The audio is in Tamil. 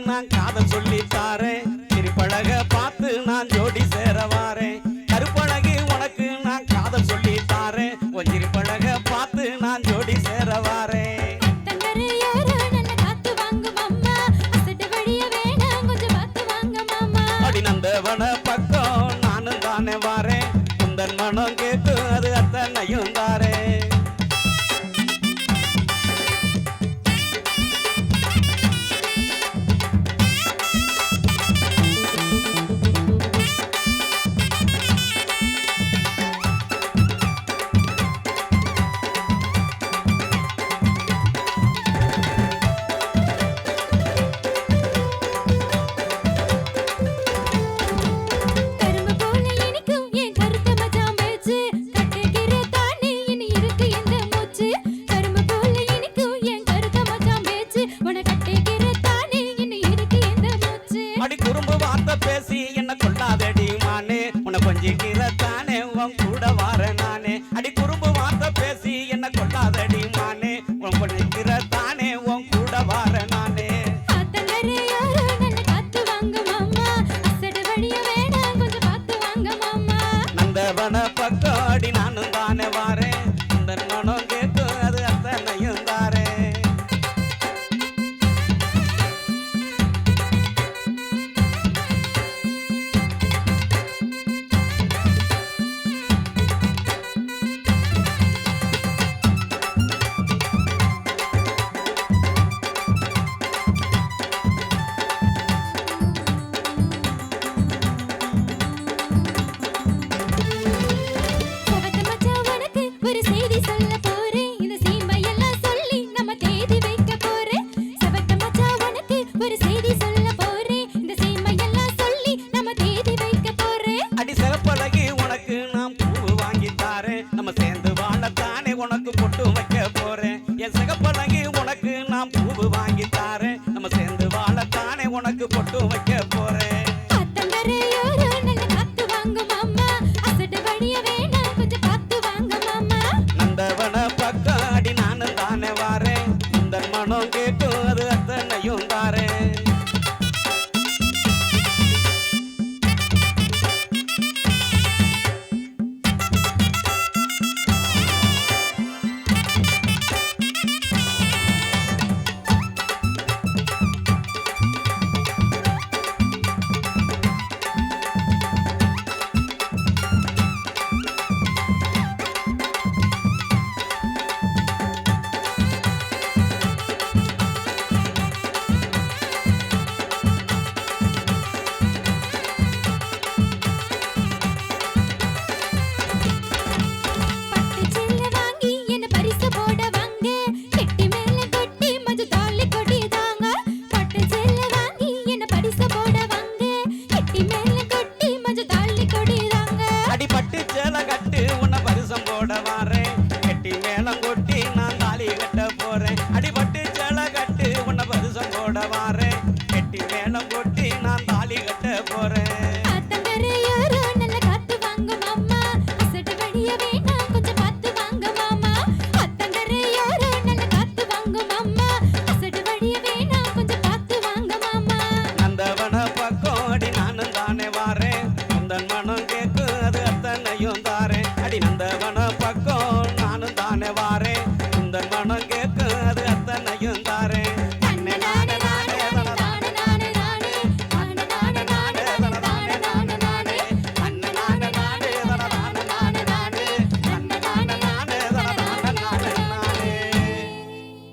நான் காதல் சொல்லி தாரேன் சிரிப்பழக பார்த்து நான் ஜோடி சேரவாரேன் கருப்பழகி உனக்கு நான் காதல் சொல்லி தாரேன் உன் சிரிப்பழக பார்த்து நான் ஜோடி சேரவாரேன் அடி நந்தவன பக்கம் நானும் தானே வாரேன் குந்தன் மனம் கேட்டு அது அத்தனையும் தாரேன் பேசி என்ன கொள்ளாதடி மானே உன கொஞ்சிக்கிறதானே உன் கூட வார நானே அடி குறும்பு வார்த்தை பேசி என்ன கொள்ளாதடி மானே உன் கொஞ்சிக்கிறதானே உன் கூட வார நானே நந்தவன பக்கம் அடி நானும் தானே வாரேன் இந்த மனம் கேட்டு அது அத்தனையும் தாரேன் நம்ம சேர்ந்து வாழத்தானே உனக்கு பொட்டு வைக்க போறேன் என் சிகப்பழகி உனக்கு நான் பூவு வாங்கி தாரேன் நம்ம சேர்ந்து வாழத்தானே உனக்கு பொட்டு வைக்க போறேன் நந்தவன பக்கம் அடி நானும் தானே வாரேன் இந்த மனம் கேட்டு அது அத்தனையும் தாரேன் கட்டி மேளம் கொட்டி நான் தாலி கட்ட போறேன் அடிபட்டு சேலை கட்டு உன்னை பரிசம் போட வாரேன் கட்டி மேளம் கொட்டி நான் தாலி கட்ட போறேன்